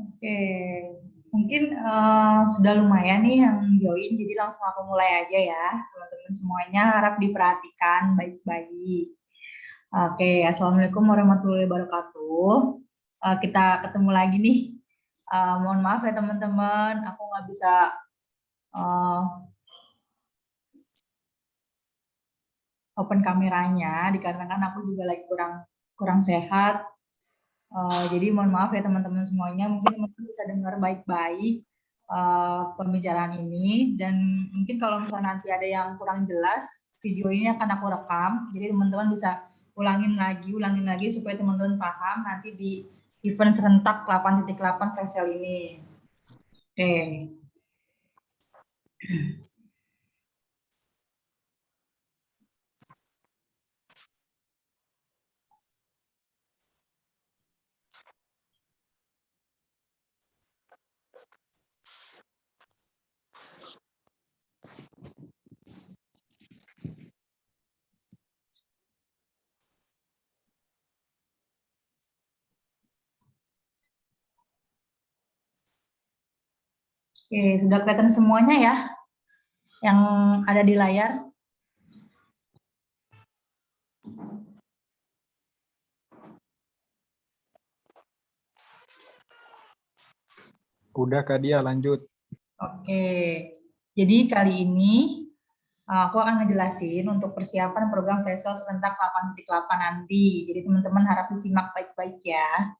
Oke, mungkin sudah lumayan nih yang join, jadi langsung aku mulai aja ya, teman-teman semuanya harap diperhatikan baik-baik. Oke, Assalamualaikum warahmatullahi wabarakatuh. Kita ketemu lagi nih. Mohon maaf ya teman-teman, aku nggak bisa uh, open kameranya, dikarenakan aku juga lagi kurang sehat. Jadi mohon maaf ya teman-teman semuanya, mungkin teman-teman bisa dengar baik-baik pembicaraan ini, dan mungkin kalau misalnya nanti ada yang kurang jelas, video ini akan aku rekam, jadi teman-teman bisa ulangin lagi supaya teman-teman paham nanti di event serentak 8.8 Presale ini. Oke. Oke, sudah kelihatan semuanya ya yang ada di layar. Udah Kak Dia, lanjut. Oke, jadi kali ini aku akan ngejelasin untuk persiapan program Presale serentak 8.8 nanti. Jadi teman-teman harap disimak baik-baik ya.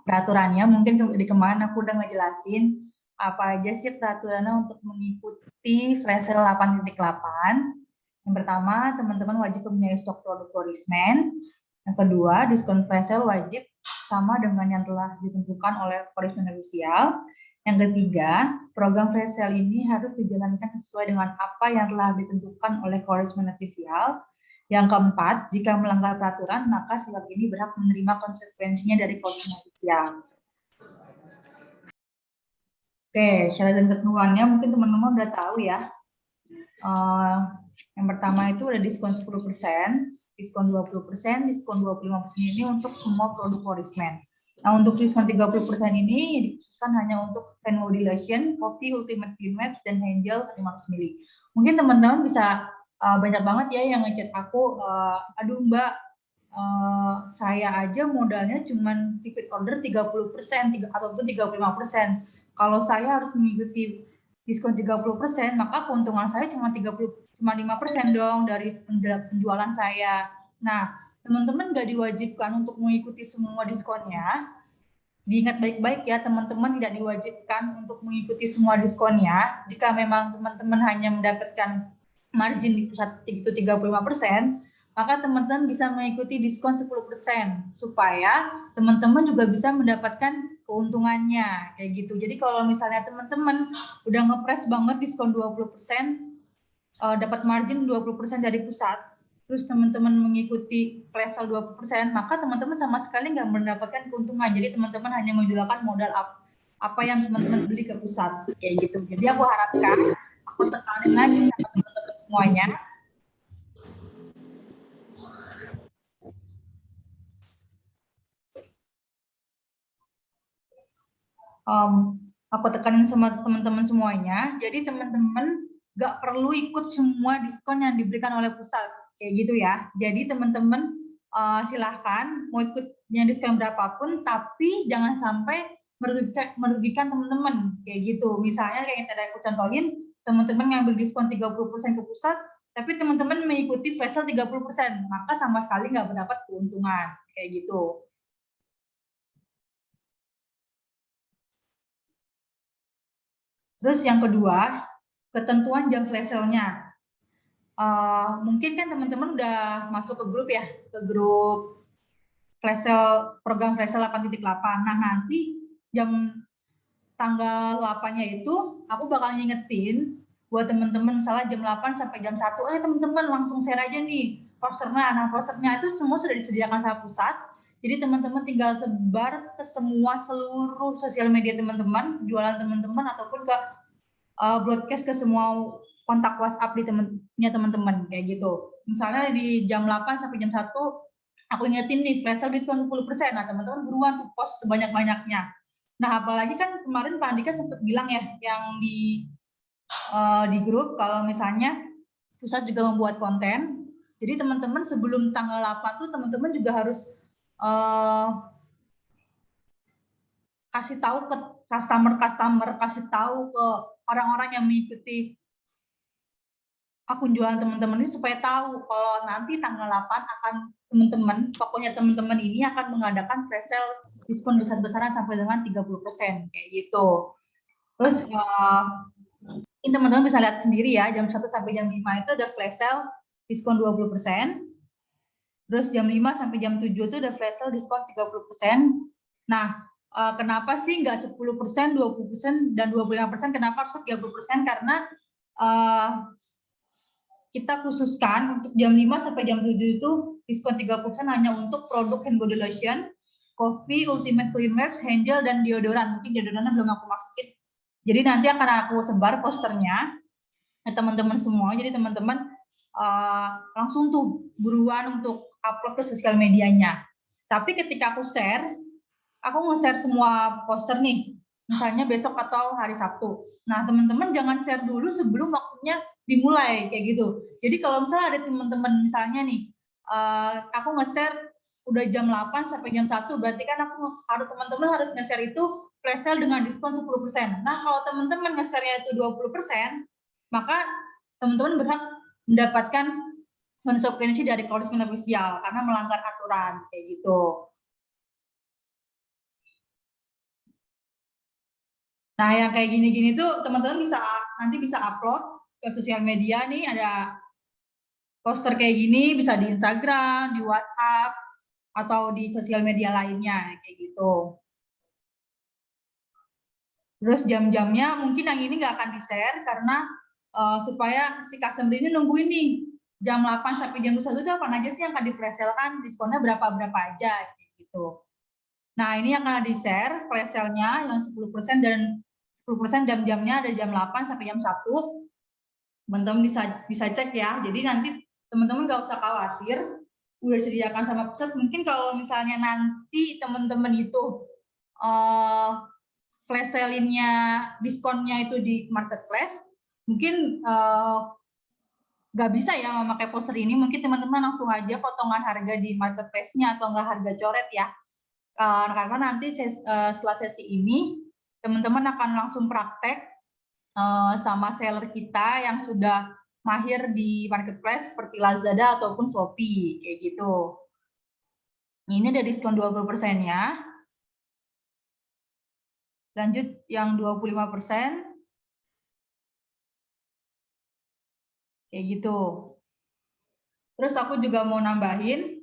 Peraturannya mungkin di kemarin aku udah ngejelasin apa aja sih peraturannya untuk mengikuti Presale 8.8. Yang pertama, teman-teman wajib mempunyai stok produk Korismen. Yang kedua, diskon Presale wajib sama dengan yang telah ditentukan oleh Korismen official. Yang ketiga, program Presale ini harus dijalankan sesuai dengan apa yang telah ditentukan oleh Korismen official. Yang keempat, jika melanggar peraturan, maka silab ini berhak menerima konsekuensinya dari Korismen official. Oke, syarat dan ketentuannya mungkin teman-teman udah tahu ya. Yang pertama itu ada diskon 10%, diskon 20%, diskon 25% ini untuk semua produk Korismen. Nah, untuk diskon 30% ini dikhususkan hanya untuk hand modulation, Coffee Ultimate Clean Maps, dan Angel 500 ml. Mungkin teman-teman bisa banyak banget ya yang ngechat aku, aduh Mbak, saya aja modalnya cuma repeat order 30% ataupun 35%. Kalau saya harus mengikuti diskon 30%, maka keuntungan saya cuma 5% dong dari penjualan saya. Nah, teman-teman nggak diwajibkan untuk mengikuti semua diskonnya. Diingat baik-baik ya, teman-teman tidak diwajibkan untuk mengikuti semua diskonnya. Jika memang teman-teman hanya mendapatkan margin di pusat itu 35%, maka teman-teman bisa mengikuti diskon 10% supaya teman-teman juga bisa mendapatkan keuntungannya kayak gitu. Jadi kalau misalnya teman-teman udah ngepres banget diskon 20%, dapat margin 20% dari pusat, terus teman-teman mengikuti Presale 20%, maka teman-teman sama sekali nggak mendapatkan keuntungan. Jadi teman-teman hanya menjualkan modal apa yang teman-teman beli ke pusat kayak gitu. Jadi aku harapkan, aku tekanin lagi sama teman-teman semuanya, aku tekanin sama teman-teman semuanya. Jadi teman-teman nggak perlu ikut semua diskon yang diberikan oleh pusat kayak gitu ya. Jadi teman-teman silahkan mau ikutnya diskon berapapun, tapi jangan sampai merugikan teman-teman kayak gitu. Misalnya kayak yang tadi aku contohin, teman-teman ngambil diskon 30% ke pusat, tapi teman-teman mengikuti Presale 30%, maka sama sekali nggak mendapat keuntungan kayak gitu. Terus yang kedua, ketentuan jam flash sale-nya. Mungkin kan teman-teman udah masuk ke grup ya, ke grup flash sale, program flash sale 8.8. Nah, nanti jam tanggal 8-nya itu aku bakal ngingetin buat teman-teman, misalnya jam 8 sampai jam 1, teman-teman langsung share aja nih posternya. Nah, posternya itu semua sudah disediakan sama pusat. Jadi teman-teman tinggal sebar ke seluruh sosial media teman-teman, jualan teman-teman, ataupun ke broadcast ke semua kontak WhatsApp di teman-teman kayak gitu. Misalnya di jam 8 sampai jam 1 aku ingetin nih flash sale diskon 10%. Nah, teman-teman buruan tuh post sebanyak-banyaknya. Nah, apalagi kan kemarin Pak Andika sempat bilang ya, yang di grup, kalau misalnya pusat juga membuat konten. Jadi teman-teman sebelum tanggal 8 tuh teman-teman juga harus kasih tahu ke customer, kasih tahu ke orang-orang yang mengikuti akun jualan teman-teman ini supaya tahu kalau nanti tanggal 8 akan teman-teman ini akan mengadakan flash sale diskon besar-besaran sampai dengan 30% kayak gitu. Terus ini teman-teman bisa lihat sendiri ya, jam 1 sampai jam 5 itu ada flash sale diskon 20%. Terus jam 5 sampai jam 7 itu ada flash sale diskon 30%. Nah, kenapa sih nggak 10%, 20%, dan 25%? Kenapa harus 30%? Karena kita khususkan untuk jam 5 sampai jam 7 itu diskon 30% hanya untuk produk hand body lotion, coffee, ultimate clean wipes, hand gel, dan deodoran. Mungkin deodorannya belum aku masukin. Jadi nanti akan aku sebar posternya ke teman-teman semua. Jadi teman-teman langsung tuh buruan untuk upload ke sosial medianya. Tapi ketika aku share, aku nge-share semua poster nih, misalnya besok atau hari Sabtu. Nah, teman-teman jangan share dulu sebelum waktunya dimulai, kayak gitu. Jadi kalau misalnya ada teman-teman misalnya nih, aku nge-share udah jam 8 sampai jam 1, berarti kan teman-teman harus nge-share itu flash sale dengan diskon 10%. Nah, kalau teman-teman nge-share-nya itu 20%, maka teman-teman berhak mendapatkan konsekuensi dari endorsement official karena melanggar aturan, kayak gitu. Nah, yang kayak gini-gini tuh teman-teman nanti bisa upload ke sosial media nih, ada poster kayak gini, bisa di Instagram, di WhatsApp, atau di sosial media lainnya, kayak gitu. Terus jam-jamnya mungkin yang ini nggak akan di-share karena supaya si customer ini nungguin nih, jam 8 sampai jam 1 itu apa aja sih yang akan di-flash sale-kan, diskonnya berapa-berapa aja, kayak gitu. Nah, ini yang akan di-share flash sale-nya yang 10% dan 10% jam-jamnya ada jam 8 sampai jam 1. Teman-teman bisa cek ya. Jadi nanti teman-teman nggak usah khawatir, udah disediakan sama pusat. Mungkin kalau misalnya nanti teman-teman itu flash sale-nya, diskonnya itu di marketplace, mungkin nggak bisa ya memakai poster ini. Mungkin teman-teman langsung aja potongan harga di marketplace-nya atau nggak harga coret ya. Karena nanti setelah sesi ini teman-teman akan langsung praktek sama seller kita yang sudah mahir di marketplace seperti Lazada ataupun Shopee, kayak gitu. Ini ada diskon 20%-nya. Lanjut yang 25%. Kayak gitu. Terus aku juga mau nambahin,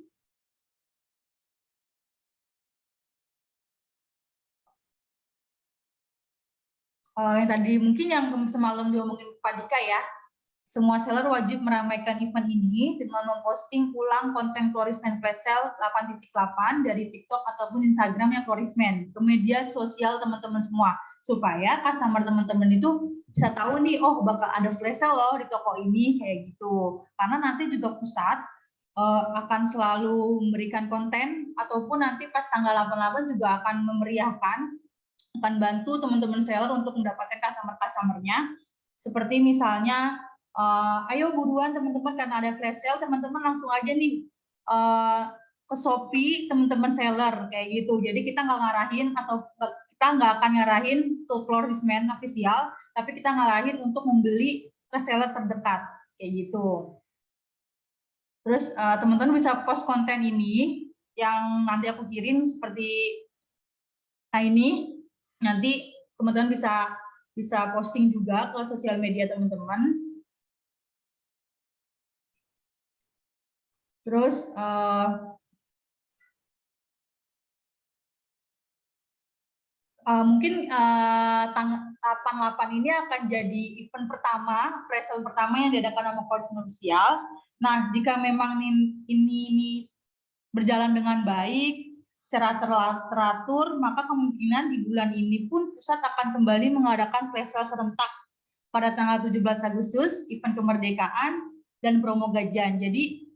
yang tadi mungkin yang semalam diomongin Pak Dika ya, semua seller wajib meramaikan event ini dengan memposting ulang konten Florisman Flash Sale 8.8 dari TikTok ataupun Instagram yang Florisman ke media sosial teman-teman semua, supaya customer teman-teman itu bisa tahu nih, oh bakal ada flash sale loh di toko ini, kayak gitu. Karena nanti juga pusat akan selalu memberikan konten, ataupun nanti pas tanggal 88 juga akan memeriahkan, akan bantu teman-teman seller untuk mendapatkan customer-customernya. Seperti misalnya, ayo buruan teman-teman karena ada flash sale, teman-teman langsung aja nih ke Shopee teman-teman seller, kayak gitu. Jadi kita nggak ngarahin atau kita nggak akan ngarahin ke Florisman official, tapi kita ngarahin untuk membeli ke seller terdekat, kayak gitu. Terus teman-teman bisa post konten ini yang nanti aku kirim seperti, nah ini nanti teman-teman bisa posting juga ke sosial media teman-teman. Terus mungkin tanggal 8 ini akan jadi event pertama, flash sale pertama yang diadakan sama Florisman official. Nah, jika memang ini berjalan dengan baik, secara teratur, maka kemungkinan di bulan ini pun pusat akan kembali mengadakan flash sale serentak pada tanggal 17 Agustus, event kemerdekaan dan promo gajian. Jadi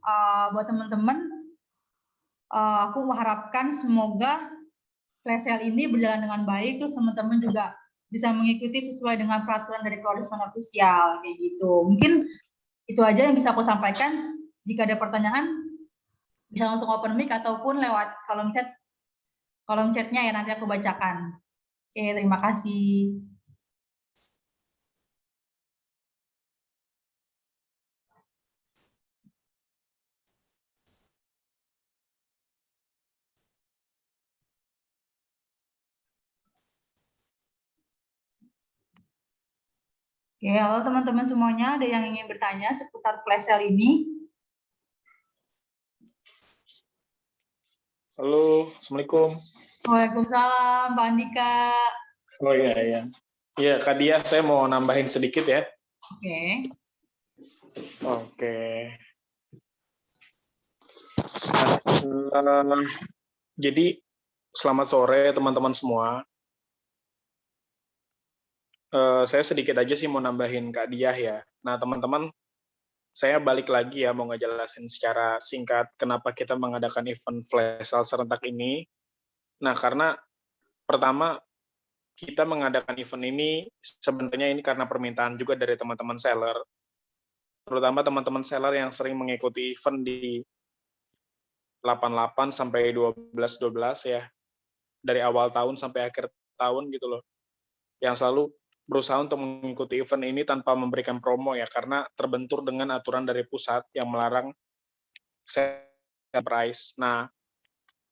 buat teman-teman, aku mengharapkan semoga flash sale ini berjalan dengan baik, terus teman-teman juga bisa mengikuti sesuai dengan peraturan dari Klorisman official kayak gitu. Mungkin itu aja yang bisa aku sampaikan. Jika ada pertanyaan bisa langsung open mic ataupun lewat kolom chatnya ya, nanti aku bacakan. Oke, terima kasih. Oke, halo teman-teman semuanya, ada yang ingin bertanya seputar flash sale ini? Halo, Assalamualaikum. Waalaikumsalam, Pak Andika. Oh iya, iya. Iya, Kak Dia, saya mau nambahin sedikit ya. Oke. Oke. Nah, jadi, selamat sore teman-teman semua. Saya sedikit aja sih mau nambahin Kak Dia ya. Nah, teman-teman, saya balik lagi ya mau ngejelasin secara singkat kenapa kita mengadakan event flash sale serentak ini. Nah, karena pertama, kita mengadakan event ini sebenarnya ini karena permintaan juga dari teman-teman seller, terutama teman-teman seller yang sering mengikuti event di 88 sampai 12 ya, dari awal tahun sampai akhir tahun gitu loh, yang selalu berusaha untuk mengikuti event ini tanpa memberikan promo ya, karena terbentur dengan aturan dari pusat yang melarang sale price. Nah,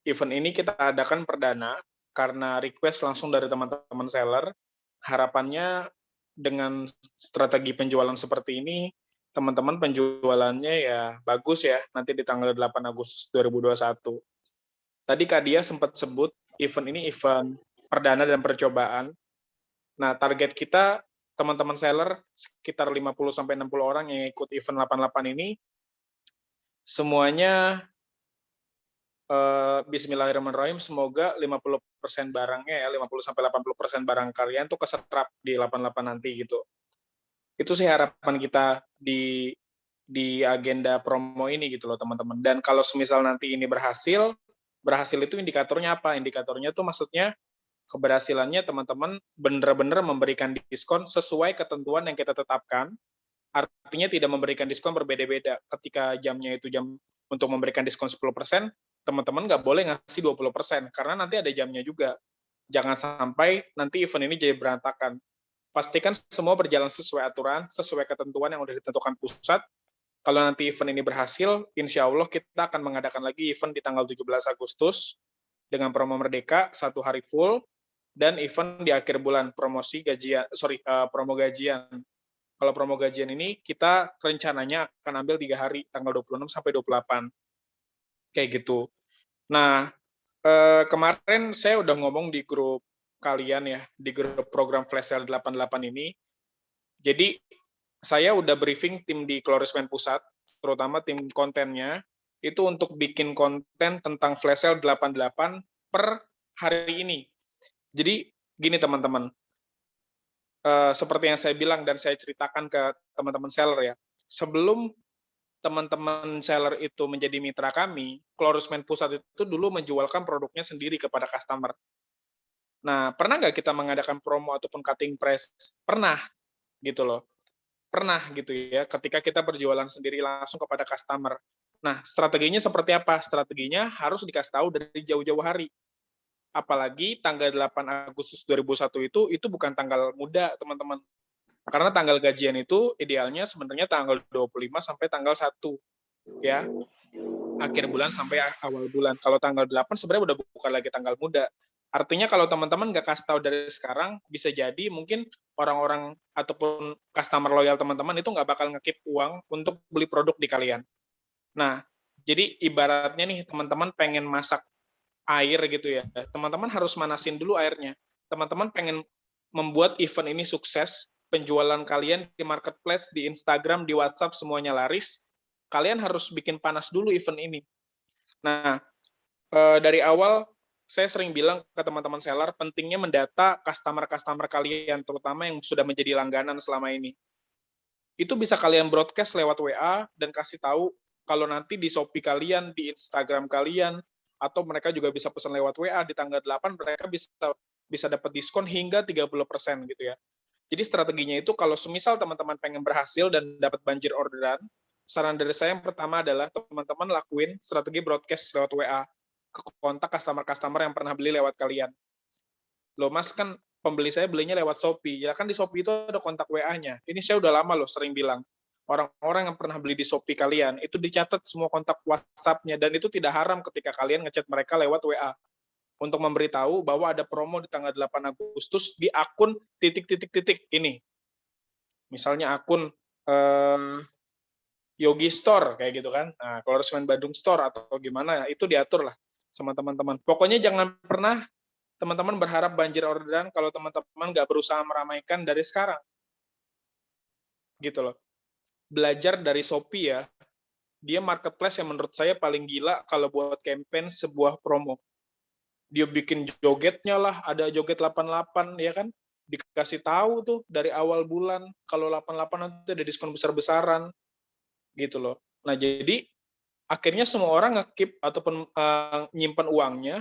event ini kita adakan perdana karena request langsung dari teman-teman seller. Harapannya dengan strategi penjualan seperti ini, teman-teman penjualannya ya bagus ya, nanti di tanggal 8 Agustus 2021. Tadi Kak Dia sempat sebut event ini event perdana dan percobaan. Nah, target kita teman-teman seller sekitar 50-60 orang yang ikut event 88 ini, semuanya bismillahirrahmanirrahim, semoga 50% barangnya ya, 50-80% barang kalian tuh keserap di 88 nanti gitu. Itu sih harapan kita di agenda promo ini gitu loh teman-teman. Dan kalau semisal nanti ini berhasil itu indikatornya apa? Indikatornya tuh maksudnya keberhasilannya teman-teman benar-benar memberikan diskon sesuai ketentuan yang kita tetapkan. Artinya tidak memberikan diskon berbeda-beda. Ketika jamnya itu jam untuk memberikan diskon 10%, teman-teman nggak boleh ngasih 20%, karena nanti ada jamnya juga. Jangan sampai nanti event ini jadi berantakan. Pastikan semua berjalan sesuai aturan, sesuai ketentuan yang sudah ditentukan pusat. Kalau nanti event ini berhasil, insya Allah kita akan mengadakan lagi event di tanggal 17 Agustus dengan promo Merdeka 1 hari full, dan event di akhir bulan promo gajian. Kalau promo gajian ini kita rencananya akan ambil 3 hari, tanggal 26 sampai 28. Kayak gitu. Nah, kemarin saya udah ngomong di grup kalian ya, di grup program Flash Sale 88 ini. Jadi, saya udah briefing tim di Klorismen Pusat, terutama tim kontennya, itu untuk bikin konten tentang Flash Sale 88 per hari ini. Jadi, gini teman-teman, seperti yang saya bilang dan saya ceritakan ke teman-teman seller ya, sebelum teman-teman seller itu menjadi mitra kami, Klorismen Pusat itu dulu menjualkan produknya sendiri kepada customer. Nah, pernah nggak kita mengadakan promo ataupun cutting price? Pernah, gitu loh. Pernah gitu ya, ketika kita berjualan sendiri langsung kepada customer. Nah, strateginya seperti apa? Strateginya harus dikasih tahu dari jauh-jauh hari. Apalagi tanggal 8 Agustus 2001 itu bukan tanggal muda, teman-teman. Karena tanggal gajian itu idealnya sebenarnya tanggal 25 sampai tanggal 1. Ya, akhir bulan sampai awal bulan. Kalau tanggal 8 sebenarnya udah bukan lagi tanggal muda. Artinya kalau teman-teman nggak kasih tahu dari sekarang, bisa jadi mungkin orang-orang ataupun customer loyal teman-teman itu nggak bakal ngekip uang untuk beli produk di kalian. Nah, jadi ibaratnya nih teman-teman pengen masak air gitu ya, teman-teman harus manasin dulu airnya. Teman-teman pengen membuat event ini sukses, penjualan kalian di marketplace, di Instagram, di WhatsApp semuanya laris, kalian harus bikin panas dulu event ini. Nah, dari awal saya sering bilang ke teman-teman seller, pentingnya mendata customer-customer kalian, terutama yang sudah menjadi langganan selama ini. Itu bisa kalian broadcast lewat WA dan kasih tahu kalau nanti di Shopee kalian, di Instagram kalian, atau mereka juga bisa pesan lewat WA di tanggal 8 mereka bisa dapat diskon hingga 30% gitu ya. Jadi strateginya itu kalau semisal teman-teman pengen berhasil dan dapat banjir orderan, saran dari saya yang pertama adalah teman-teman lakuin strategi broadcast lewat WA ke kontak customer-customer yang pernah beli lewat kalian. Loh Mas, kan pembeli saya belinya lewat Shopee. Ya kan di Shopee itu ada kontak WA-nya. Ini saya udah lama loh sering bilang. Orang-orang yang pernah beli di Shopee kalian, itu dicatat semua kontak WhatsApp-nya, dan itu tidak haram ketika kalian ngechat mereka lewat WA. Untuk memberitahu bahwa ada promo di tanggal 8 Agustus di akun titik-titik-titik ini. Misalnya akun Yogi Store, kayak gitu kan. Nah, kalau Resmen Bandung Store atau gimana, itu diatur lah sama teman-teman. Pokoknya jangan pernah teman-teman berharap banjir orderan kalau teman-teman nggak berusaha meramaikan dari sekarang. Gitu loh. Belajar dari Shopee ya, dia marketplace yang menurut saya paling gila kalau buat campaign sebuah promo. Dia bikin jogetnya lah, ada joget 88 ya kan, dikasih tahu tuh dari awal bulan kalau 88 nanti ada diskon besar-besaran gitu loh. Nah, jadi akhirnya semua orang nge-keep ataupun nyimpan uangnya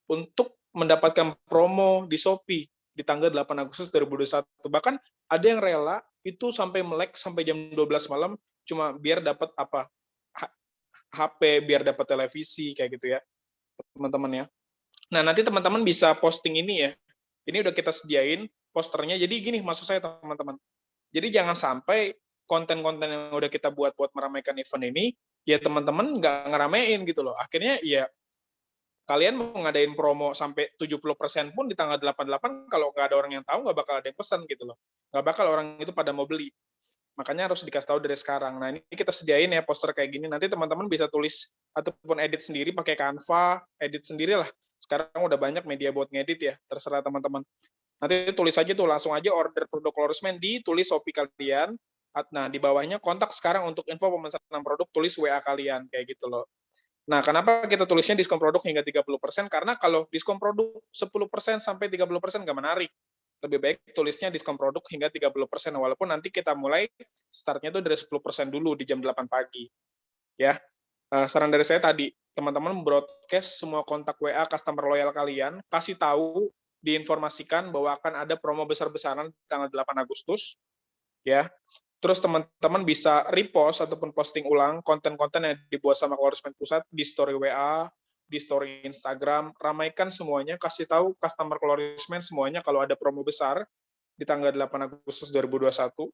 untuk mendapatkan promo di Shopee di tanggal 8 Agustus 2021. Bahkan ada yang rela itu sampai melek sampai jam 12 malam cuma biar dapat apa? HP, biar dapat televisi kayak gitu ya, teman-teman ya. Nah, nanti teman-teman bisa posting ini ya. Ini udah kita sediain posternya. Jadi gini maksud saya teman-teman. Jadi jangan sampai konten-konten yang udah kita buat meramaikan event ini, ya teman-teman nggak ngeramein gitu loh. Akhirnya ya kalian mau ngadain promo sampai 70% pun di tanggal 88, kalau nggak ada orang yang tahu, nggak bakal ada yang pesan gitu loh. Nggak bakal orang itu pada mau beli. Makanya harus dikasih tahu dari sekarang. Nah, ini kita sediain ya poster kayak gini. Nanti teman-teman bisa tulis ataupun edit sendiri pakai Canva, edit sendiri lah. Sekarang udah banyak media buat ngedit ya, terserah teman-teman. Nanti tulis aja tuh, langsung aja order produk Colorisman, ditulis Shopee kalian. Nah, di bawahnya kontak sekarang untuk info pemesanan produk, tulis WA kalian, kayak gitu loh. Nah, kenapa kita tulisnya diskon produk hingga 30%? Karena kalau diskon produk 10% sampai 30% nggak menarik. Lebih baik tulisnya diskon produk hingga 30%, walaupun nanti kita mulai startnya tuh dari 10% dulu di jam 8 pagi. Ya, saran dari saya tadi, teman-teman broadcast semua kontak WA customer loyal kalian, kasih tahu, diinformasikan bahwa akan ada promo besar-besaran tanggal 8 Agustus, ya. Terus teman-teman bisa repost ataupun posting ulang konten-konten yang dibuat sama Colorisman Pusat di story WA, di story Instagram, ramaikan semuanya, kasih tahu customer Colorisman semuanya kalau ada promo besar di tanggal 8 Agustus 2021,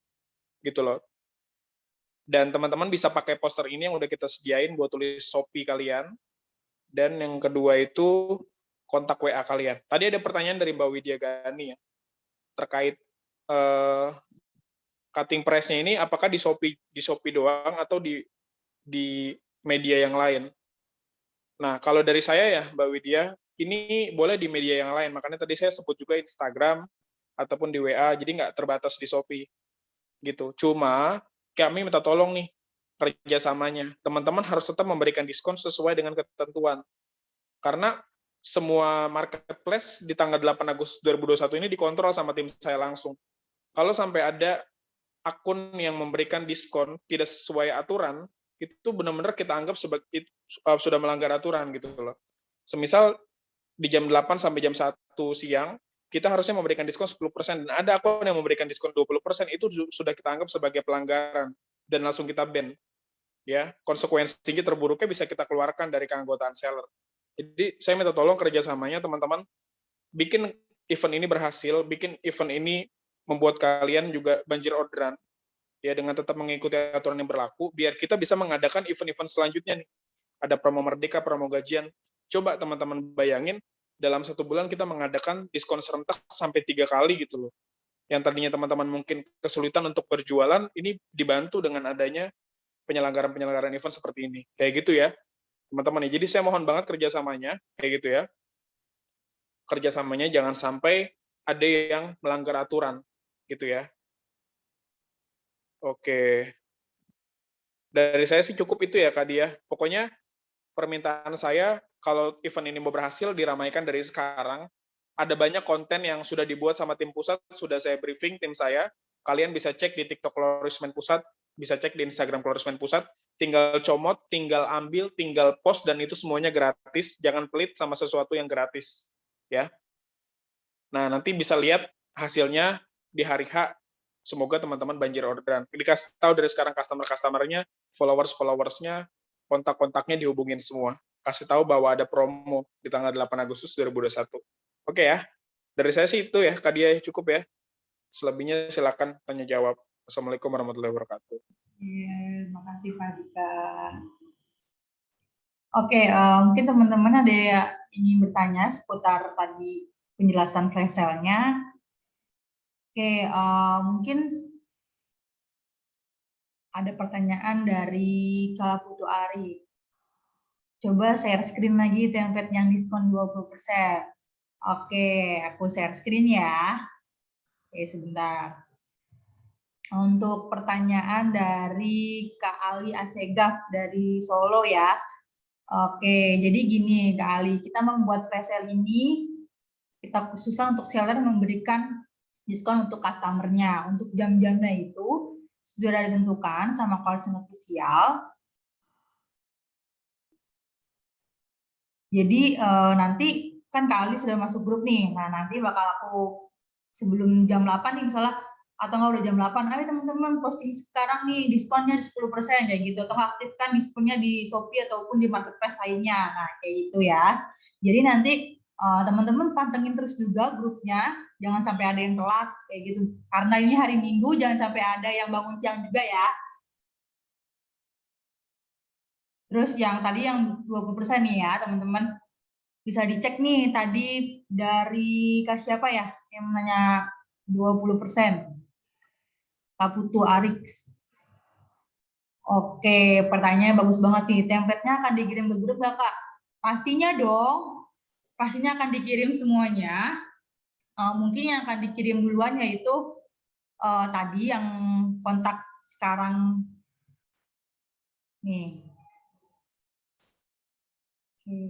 gitu loh. Dan teman-teman bisa pakai poster ini yang udah kita sediain buat tulis Shopee kalian. Dan yang kedua itu kontak WA kalian. Tadi ada pertanyaan dari Mbak Widya Gani ya, terkait cutting price-nya ini apakah di Shopee doang atau di media yang lain. Nah, kalau dari saya ya, Mbak Widya, ini boleh di media yang lain. Makanya tadi saya sebut juga Instagram ataupun di WA, jadi nggak terbatas di Shopee. Gitu. Cuma kami minta tolong nih kerjasamanya. Teman-teman harus tetap memberikan diskon sesuai dengan ketentuan. Karena semua marketplace di tanggal 8 Agustus 2021 ini dikontrol sama tim saya langsung. Kalau sampai ada akun yang memberikan diskon tidak sesuai aturan, itu benar-benar kita anggap sebagai sudah melanggar aturan gitu loh. Semisal di jam 8 sampai jam 1 siang, kita harusnya memberikan diskon 10%, dan ada akun yang memberikan diskon 20%, itu sudah kita anggap sebagai pelanggaran, dan langsung kita ban. Ya, konsekuensinya terburuknya bisa kita keluarkan dari keanggotaan seller. Jadi saya minta tolong kerjasamanya teman-teman, bikin event ini berhasil, bikin event ini membuat kalian juga banjir orderan, ya dengan tetap mengikuti aturan yang berlaku, biar kita bisa mengadakan event-event selanjutnya nih. Ada promo Merdeka, promo gajian. Coba teman-teman bayangin, dalam 1 bulan kita mengadakan diskon serentak sampai 3 kali gitu loh. Yang tadinya teman-teman mungkin kesulitan untuk berjualan, ini dibantu dengan adanya penyelenggaraan event seperti ini. Kayak gitu ya, teman-teman. Jadi saya mohon banget kerjasamanya, kayak gitu ya. Kerjasamanya jangan sampai ada yang melanggar aturan, gitu ya. Oke. Dari saya sih cukup itu ya, Kak Dia. Pokoknya permintaan saya, kalau event ini mau berhasil, diramaikan dari sekarang. Ada banyak konten yang sudah dibuat sama tim pusat, sudah saya briefing tim saya. Kalian bisa cek di TikTok Colorisman Pusat, bisa cek di Instagram Klorismen Pusat, tinggal comot, tinggal ambil, tinggal post, dan itu semuanya gratis. Jangan pelit sama sesuatu yang gratis, ya. Nah, nanti bisa lihat hasilnya di hari H. Semoga teman-teman banjir orderan. Dikasih tahu dari sekarang customer-customernya, followers-followersnya, kontak-kontaknya dihubungin semua. Kasih tahu bahwa ada promo di tanggal 8 Agustus 2021. Oke ya. Dari saya sih itu ya, Kak Dia, cukup ya. Selebihnya silakan tanya jawab. Assalamualaikum warahmatullahi wabarakatuh. Iya, terima kasih Pak Dika. Oke, mungkin teman-teman ada yang ingin bertanya seputar tadi penjelasan flash sale-nya. Oke, mungkin ada pertanyaan dari Kak Putu Ari. Coba share screen lagi template yang diskon 20%. Oke, aku share screen ya. Oke, sebentar. Untuk pertanyaan dari Kak Ali Asegaf dari Solo ya. Oke, jadi gini Kak Ali, kita membuat flash sale ini, kita khususkan untuk seller memberikan diskon untuk customer-nya. Untuk jam-jamnya itu sudah ditentukan sama Klorismen official. Jadi nanti kan Kak Ali sudah masuk grup nih, nah nanti bakal aku sebelum jam 8 nih misalnya, atau nggak udah jam 8, ayo teman-teman posting sekarang nih diskonnya 10% kayak gitu, atau aktifkan diskonnya di Shopee ataupun di marketplace lainnya, nah kayak gitu ya. Jadi nanti teman-teman pantengin terus juga grupnya, jangan sampai ada yang telat kayak gitu, karena ini hari Minggu, jangan sampai ada yang bangun siang juga ya. Terus yang tadi yang 20% nih ya teman-teman, bisa dicek nih tadi dari Kak siapa ya yang nanya 20%. Kak Putu Arix. Oke, pertanyaannya bagus banget nih. Template-nya akan dikirim ke grup nggak Kak? Pastinya dong. Pastinya akan dikirim semuanya. Mungkin yang akan dikirim duluan yaitu tadi yang kontak sekarang nih. Oke.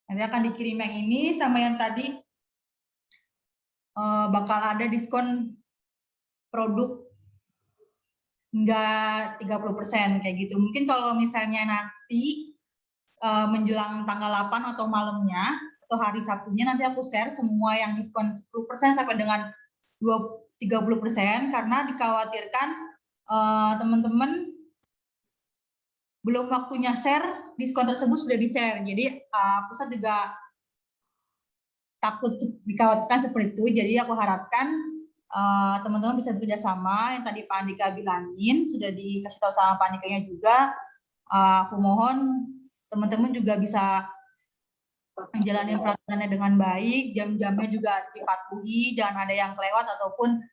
Nanti akan dikirim yang ini sama yang tadi bakal ada diskon produk hingga 30% kayak gitu. Mungkin kalau misalnya nanti menjelang tanggal 8 atau malamnya atau hari Sabtunya nanti aku share semua yang diskon 10% sampai dengan 30% karena dikhawatirkan teman-teman belum waktunya share, diskon tersebut sudah di-share. Jadi pusat juga takut dikhawatirkan seperti itu. Jadi aku harapkan teman-teman bisa bekerja sama. Yang tadi Pak Andika bilangin, sudah dikasih tahu sama Pak Andikanya juga. Aku mohon teman-teman juga bisa menjalani peraturannya dengan baik, jam-jamnya juga dipatuhi, jangan ada yang kelewat ataupun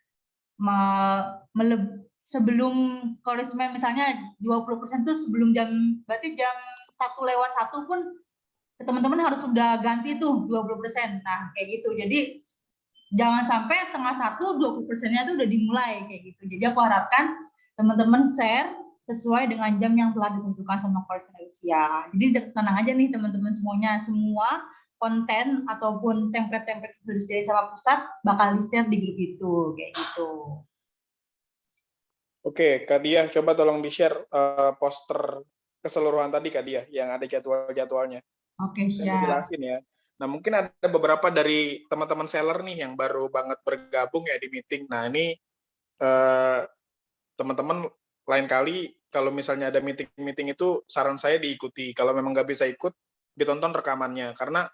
sebelum Klorismen misalnya 20% itu sebelum jam, berarti jam 1:01 pun teman-teman harus sudah ganti tuh 20%. Nah, kayak gitu. Jadi jangan sampai 1:30 20%-nya itu udah dimulai kayak gitu. Jadi aku harapkan teman-teman share sesuai dengan jam yang telah ditentukan sama Klorismen Asia. Jadi tenang aja nih teman-teman semuanya, semua konten ataupun template-template yang sudah disediakan sama pusat bakal di-share di grup itu kayak gitu. Oke, Kak Dia, coba tolong di-share poster keseluruhan tadi Kak Dia, yang ada jadwal-jadwalnya. Oke, Saya jelasin ya. Nah, mungkin ada beberapa dari teman-teman seller nih yang baru banget bergabung ya di meeting. Nah, ini teman-teman lain kali kalau misalnya ada meeting-meeting itu saran saya diikuti. Kalau memang nggak bisa ikut, ditonton rekamannya. Karena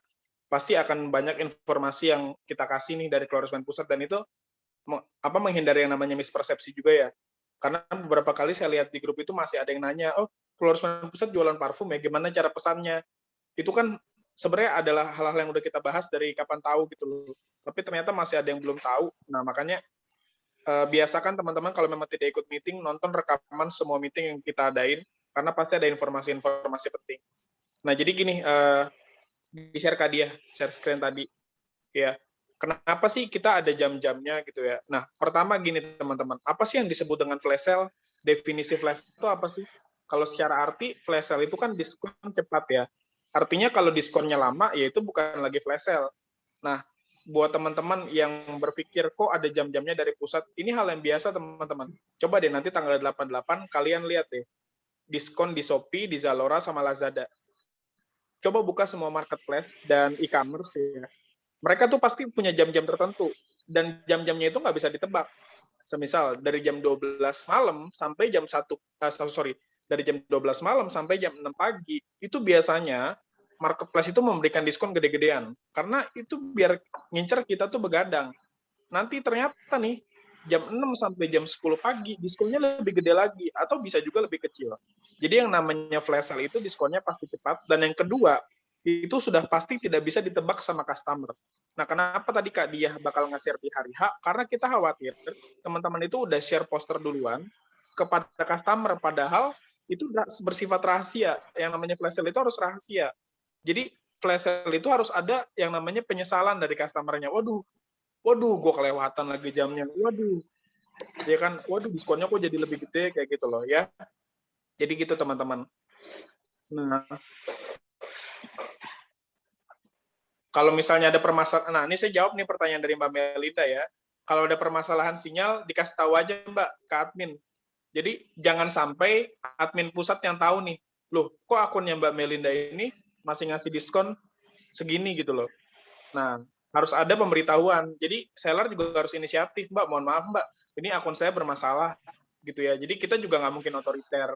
pasti akan banyak informasi yang kita kasih nih dari Klorismen Pusat, dan itu menghindari yang namanya mispersepsi juga ya. Karena beberapa kali saya lihat di grup itu masih ada yang nanya, oh Klorismen Pusat jualan parfum ya, gimana cara pesannya? Itu kan sebenarnya adalah hal-hal yang udah kita bahas dari kapan tahu gitu loh. Tapi ternyata masih ada yang belum tahu. Nah makanya biasakan teman-teman kalau memang tidak ikut meeting, nonton rekaman semua meeting yang kita adain, karena pasti ada informasi-informasi penting. Nah jadi gini, di-share Kak Dia, share screen tadi. Ya, kenapa sih kita ada jam-jamnya gitu ya? Nah, pertama gini teman-teman, apa sih yang disebut dengan flash sale? Definisi flash sale itu apa sih? Kalau secara arti, flash sale itu kan diskon cepat ya. Artinya kalau diskonnya lama, ya itu bukan lagi flash sale. Nah, buat teman-teman yang berpikir kok ada jam-jamnya dari pusat, ini hal yang biasa teman-teman. Coba deh nanti tanggal 88 kalian lihat deh diskon di Shopee, di Zalora sama Lazada. Coba buka semua marketplace dan e-commerce ya. Mereka tuh pasti punya jam-jam tertentu dan jam-jamnya itu nggak bisa ditebak. Semisal dari jam 12 malam sampai jam 1 dari jam 12 malam sampai jam 6 pagi itu biasanya marketplace itu memberikan diskon gede-gedean karena itu biar ngincer kita tuh begadang. Nanti ternyata nih jam 6 sampai jam 10 pagi diskonnya lebih gede lagi atau bisa juga lebih kecil. Jadi yang namanya flash sale itu diskonnya pasti cepat dan yang kedua itu sudah pasti tidak bisa ditebak sama customer. Nah, kenapa tadi Kak Diah bakal nge-share di hari H? Karena kita khawatir teman-teman itu udah share poster duluan kepada customer padahal itu bersifat rahasia. Yang namanya flash sale itu harus rahasia. Jadi flash sale itu harus ada yang namanya penyesalan dari customer-nya. Waduh, gue kelewatan lagi jamnya. Waduh, ya kan, waduh diskonnya kok jadi lebih gede kayak gitu loh ya. Jadi gitu teman-teman. Nah, kalau misalnya ada permasalahan, nah ini saya jawab nih pertanyaan dari Mbak Melinda ya. Kalau ada permasalahan sinyal, dikasih tahu aja Mbak ke admin. Jadi jangan sampai admin pusat yang tahu nih, loh kok akunnya Mbak Melinda ini masih ngasih diskon segini gitu loh. Nah, harus ada pemberitahuan. Jadi seller juga harus inisiatif, Mbak. Mohon maaf, Mbak. Ini akun saya bermasalah, gitu ya. Jadi kita juga nggak mungkin otoriter.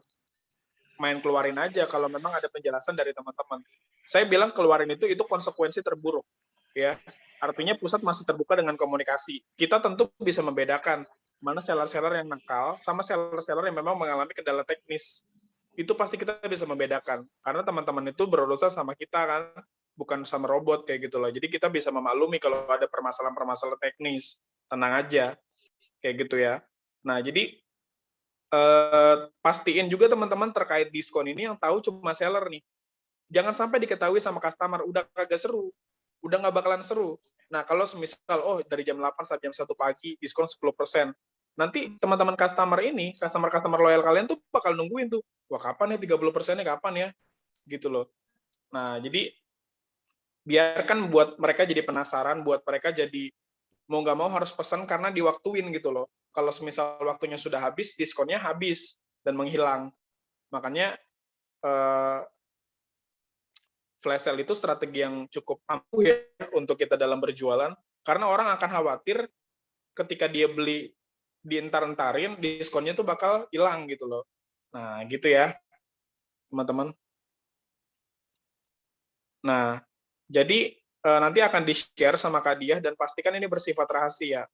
Main keluarin aja kalau memang ada penjelasan dari teman-teman. Saya bilang keluarin itu konsekuensi terburuk, ya. Artinya pusat masih terbuka dengan komunikasi. Kita tentu bisa membedakan mana seller-seller yang nakal sama seller-seller yang memang mengalami kendala teknis. Itu pasti kita bisa membedakan. Karena teman-teman itu berurusan sama kita kan, bukan sama robot kayak gitu loh. Jadi kita bisa memaklumi kalau ada permasalahan-permasalahan teknis. Tenang aja, kayak gitu ya. Nah, jadi pastiin juga teman-teman terkait diskon ini yang tahu cuma seller nih. Jangan sampai diketahui sama customer, udah kagak seru, udah nggak bakalan seru. Nah, kalau semisal, oh dari jam 8 sampai jam 1 pagi, diskon 10%. Nanti teman-teman customer ini, customer loyal kalian tuh bakal nungguin tuh, wah kapan ya 30%-nya kapan ya? Gitu loh. Nah, jadi biarkan buat mereka jadi penasaran, buat mereka jadi mau nggak mau harus pesan karena diwaktuin gitu loh. Kalau semisal waktunya sudah habis, diskonnya habis dan menghilang. Makanya flash sale itu strategi yang cukup ampuh ya untuk kita dalam berjualan, karena orang akan khawatir ketika dia beli dientar-entarin, diskonnya tuh bakal hilang gitu loh. Nah, gitu ya, teman-teman. Nah, jadi nanti akan di-share sama Kak Diah dan pastikan ini bersifat rahasia.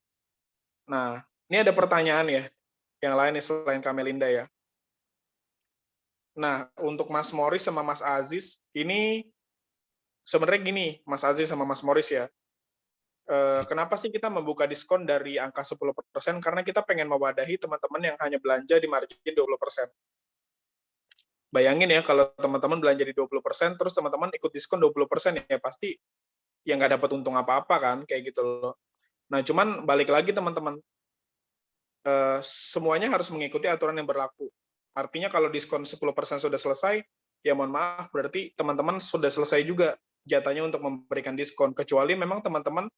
Nah, ini ada pertanyaan ya, yang lain nih selain Kak Melinda ya. Nah, untuk Mas Morris sama Mas Aziz, ini sebenarnya gini, Mas Aziz sama Mas Morris ya. Kenapa sih kita membuka diskon dari angka 10%? Karena kita pengen mewadahi teman-teman yang hanya belanja di margin 20%. Bayangin ya, kalau teman-teman belanja di 20%, terus teman-teman ikut diskon 20%, ya pasti ya nggak dapat untung apa-apa kan, kayak gitu loh. Nah, cuman balik lagi teman-teman, semuanya harus mengikuti aturan yang berlaku. Artinya kalau diskon 10% sudah selesai, ya mohon maaf, berarti teman-teman sudah selesai juga jatahnya untuk memberikan diskon. Kecuali memang teman-teman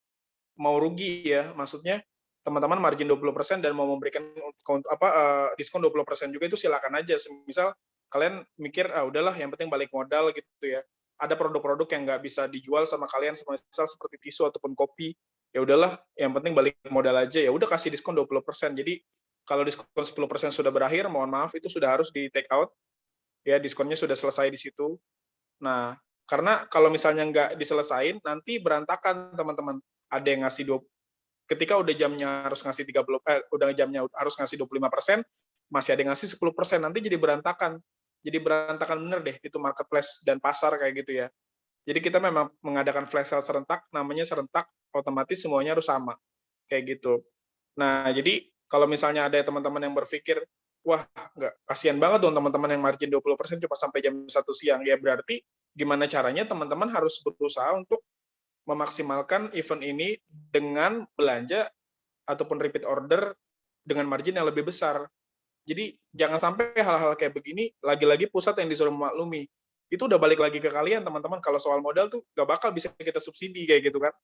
mau rugi ya, maksudnya teman-teman margin 20% dan mau memberikan diskon 20% juga itu silakan aja. Misal kalian mikir, udahlah yang penting balik modal gitu ya. Ada produk-produk yang nggak bisa dijual sama kalian, misal seperti tisu ataupun kopi, ya udahlah, yang penting balik modal aja, ya udah kasih diskon 20%. Jadi kalau diskon 10% sudah berakhir, mohon maaf itu sudah harus di take out, ya diskonnya sudah selesai di situ. Nah, karena kalau misalnya nggak diselesain, nanti berantakan teman-teman. Ada yang ngasih ketika udah jamnya harus ngasih 25%, masih ada yang ngasih 10%, nanti jadi berantakan. Jadi berantakan bener deh itu marketplace dan pasar kayak gitu ya. Jadi kita memang mengadakan flash sale serentak, namanya serentak, otomatis semuanya harus sama. Kayak gitu. Nah, jadi kalau misalnya ada teman-teman yang berpikir, wah, nggak, kasihan banget dong teman-teman yang margin 20% cuma sampai jam 1 siang. Ya berarti gimana caranya teman-teman harus berusaha untuk memaksimalkan event ini dengan belanja ataupun repeat order dengan margin yang lebih besar. Jadi jangan sampai hal-hal kayak begini, lagi-lagi pusat yang disuruh memaklumi. Itu udah balik lagi ke kalian teman-teman, kalau soal modal tuh gak bakal bisa kita subsidi kayak gitu kan.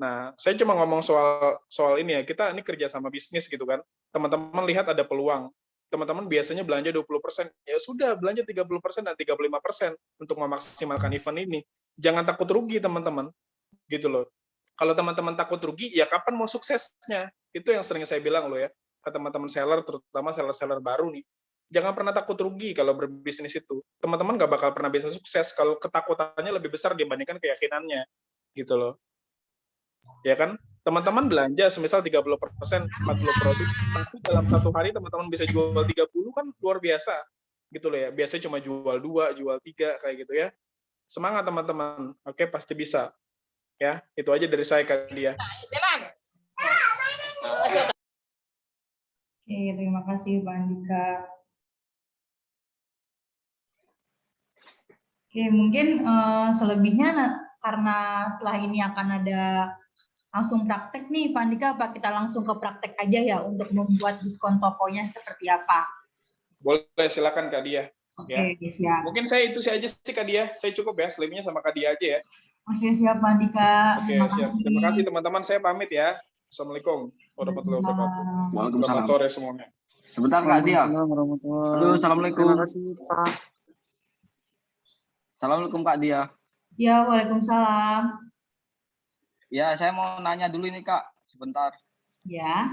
Nah, saya cuma ngomong soal ini ya, kita ini kerja sama bisnis gitu kan. Teman-teman lihat ada peluang. Teman-teman biasanya belanja 20%, ya sudah belanja 30% dan 35% untuk memaksimalkan event ini. Jangan takut rugi teman-teman, gitu loh. Kalau teman-teman takut rugi, ya kapan mau suksesnya? Itu yang sering saya bilang loh ya, ke teman-teman seller, terutama seller-seller baru nih. Jangan pernah takut rugi kalau berbisnis itu. Teman-teman nggak bakal pernah bisa sukses kalau ketakutannya lebih besar dibandingkan keyakinannya, gitu loh. Ya kan? Teman-teman belanja semisal 30%, 40 produk, tapi dalam satu hari teman-teman bisa jual 30 kan luar biasa. Gitu loh ya. Biasanya cuma jual 2, jual 3 kayak gitu ya. Semangat teman-teman. Oke, pasti bisa. Ya, itu aja dari saya Kak Dia. Oke, terima kasih Pak Andika. Oke, mungkin selebihnya karena setelah ini akan ada langsung praktek nih, Pak Andika, apa kita langsung ke praktek aja ya untuk membuat diskon tokonya seperti apa? Boleh, silakan Kak Dia. Oke, Ya. siap. Mungkin saya itu aja sih Kak Dia. Saya cukup ya, selebihnya sama Kak Dia aja ya. Oke, siap Pak Andika. Oke, siap. Terima kasih teman-teman. Saya pamit ya. Assalamualaikum warahmatullahi wabarakatuh. Selamat Waalaikumsalam. sore semuanya. Sebentar Kak Dia. Halo, assalamualaikum. Terima kasih Pak. Assalamualaikum Kak Dia. Ya, waalaikumsalam. Ya, saya mau nanya dulu ini Kak, sebentar. Ya.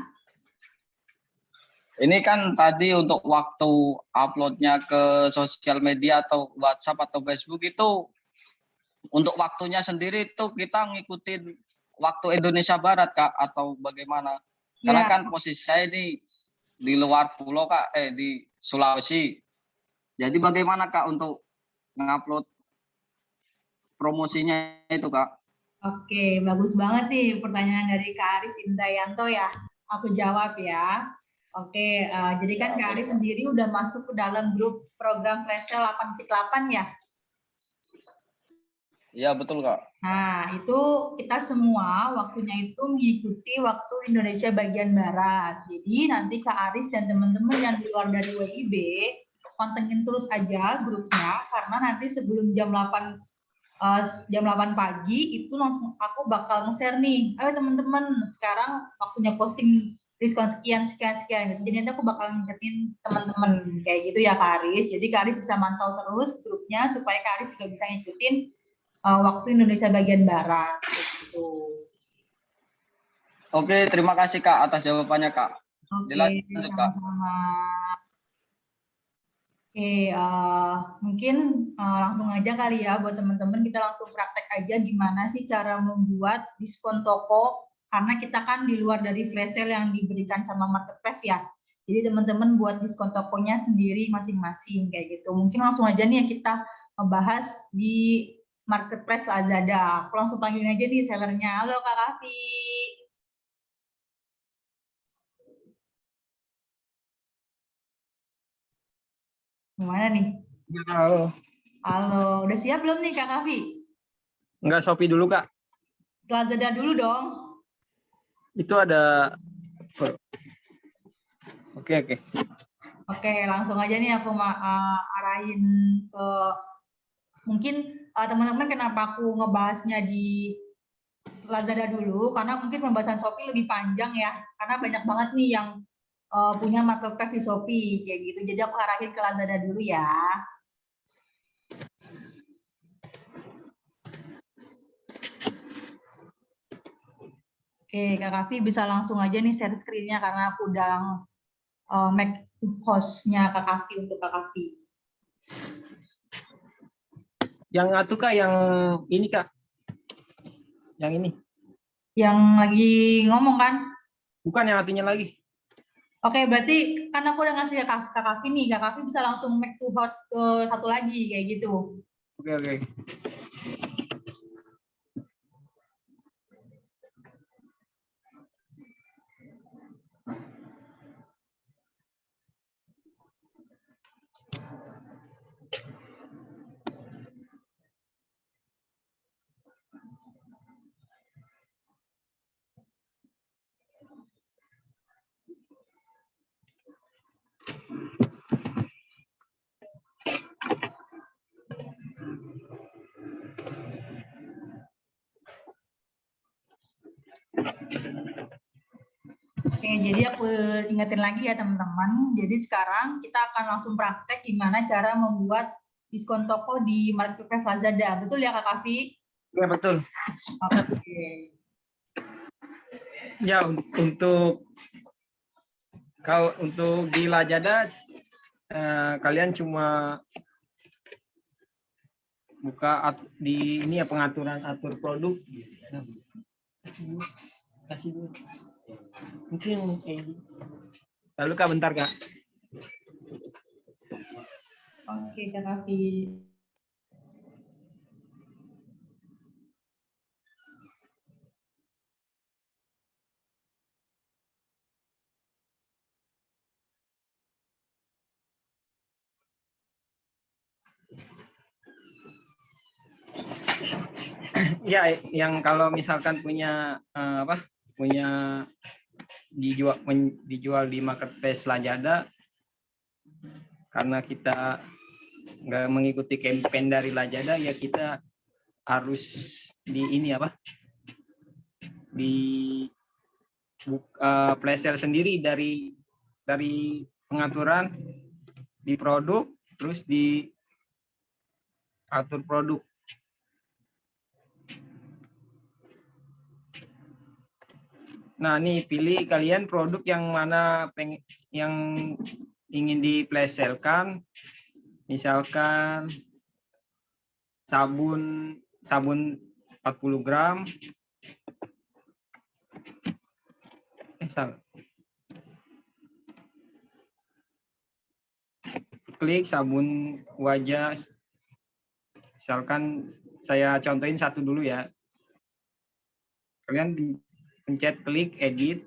Ini kan tadi untuk waktu uploadnya ke sosial media atau WhatsApp atau Facebook itu untuk waktunya sendiri itu kita ngikutin waktu Indonesia Barat Kak atau bagaimana? Karena Ya. kan posisi saya ini di luar pulau Kak, di Sulawesi. Jadi bagaimana Kak untuk ngupload promosinya itu Kak? Oke, bagus banget nih pertanyaan dari Kak Aris Indayanto ya. Aku jawab ya. Oke, jadi kan Kak Aris sendiri udah masuk ke dalam grup program Presale 8.8 ya. Iya betul Kak. Nah, itu kita semua waktunya itu mengikuti waktu Indonesia bagian Barat. Jadi nanti Kak Aris dan teman-teman yang di luar dari WIB, pantengin terus aja grupnya, karena nanti sebelum jam 8 pagi itu langsung aku bakal nge-share nih, ayo teman-teman sekarang waktunya posting diskon sekian sekian. Jadi nanti aku bakal ngingetin teman-teman kayak gitu ya Kak Aris. Jadi Kak Aris bisa mantau terus grupnya supaya Kak Aris juga bisa ngikutin waktu Indonesia bagian Barat gitu. Oke, terima kasih Kak atas jawabannya Kak. Oke, Dilanjut Kak. sama-sama. Oke, mungkin langsung aja kali ya buat teman-teman, kita langsung praktek aja gimana sih cara membuat diskon toko, karena kita kan di luar dari flash sale yang diberikan sama marketplace ya. Jadi teman-teman buat diskon tokonya sendiri masing-masing kayak gitu. Mungkin langsung aja nih kita membahas di marketplace Lazada. Aku langsung panggilin aja nih sellernya. Halo Kak Kavi. Gimana nih? Halo. Halo, udah siap belum nih Kak Kavi? Enggak, Shopee dulu Kak. Lazada dulu dong. Itu ada. Oke. Oke, langsung aja nih aku arahin ke mungkin teman-teman kenapa aku ngebahasnya di Lazada dulu, karena mungkin pembahasan Shopee lebih panjang ya, karena banyak banget nih yang punya marketplace di Shopee kayak gitu. Jadi aku arahin ke Lazada dulu ya. Oke, Kak Kavi bisa langsung aja nih share screen-nya karena aku udah make host-nya Kak Kavi untuk Kak Kavi. Yang atuh Kak, yang ini Kak. Yang ini. Yang lagi ngomong kan? Bukan yang atunya lagi. Oke, berarti kan aku udah ngasih ke Kak Kavi nih, Kak Kavi bisa langsung make to host ke satu lagi kayak gitu. Oke. Oke, jadi aku ingetin lagi ya teman-teman. Jadi sekarang kita akan langsung praktek gimana cara membuat diskon toko di Marketplace Lazada. Betul ya Kak Kavi? Ya betul. Oke. Ya untuk kalau untuk di Lazada kalian cuma buka di ini ya pengaturan atur produk. Kasih dulu. Mungkin lalu Kak bentar Kak. Oke Kak Kavi. Ya, yang kalau misalkan punya punya dijual di Marketplace Lazada, karena kita nggak mengikuti campaign dari Lazada, ya kita harus di ini di flash sale sendiri dari pengaturan di produk, terus di atur produk. Nah, nih pilih kalian produk yang mana yang ingin di flash sale kan. Misalkan sabun 40 gram. Salah. Klik sabun wajah. Misalkan saya contohin satu dulu ya. Kalian pencet klik edit.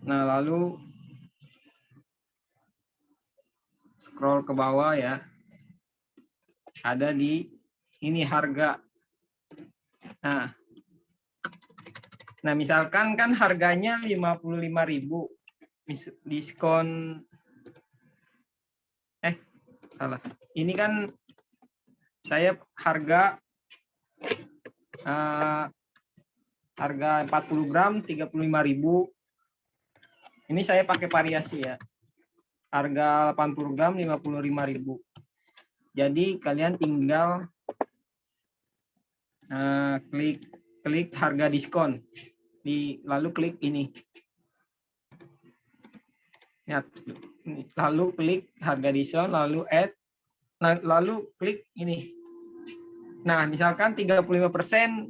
Nah, lalu scroll ke bawah ya. Ada di ini harga. Nah, misalkan kan harganya 55.000. Diskon salah. Ini kan saya harga 40 gram 35.000. Ini saya pakai variasi ya. Harga 80 gram 55.000. Jadi kalian tinggal klik harga diskon. Lalu klik ini. Ya, lalu klik harga diskon, lalu add, lalu klik ini. Nah, misalkan 35%,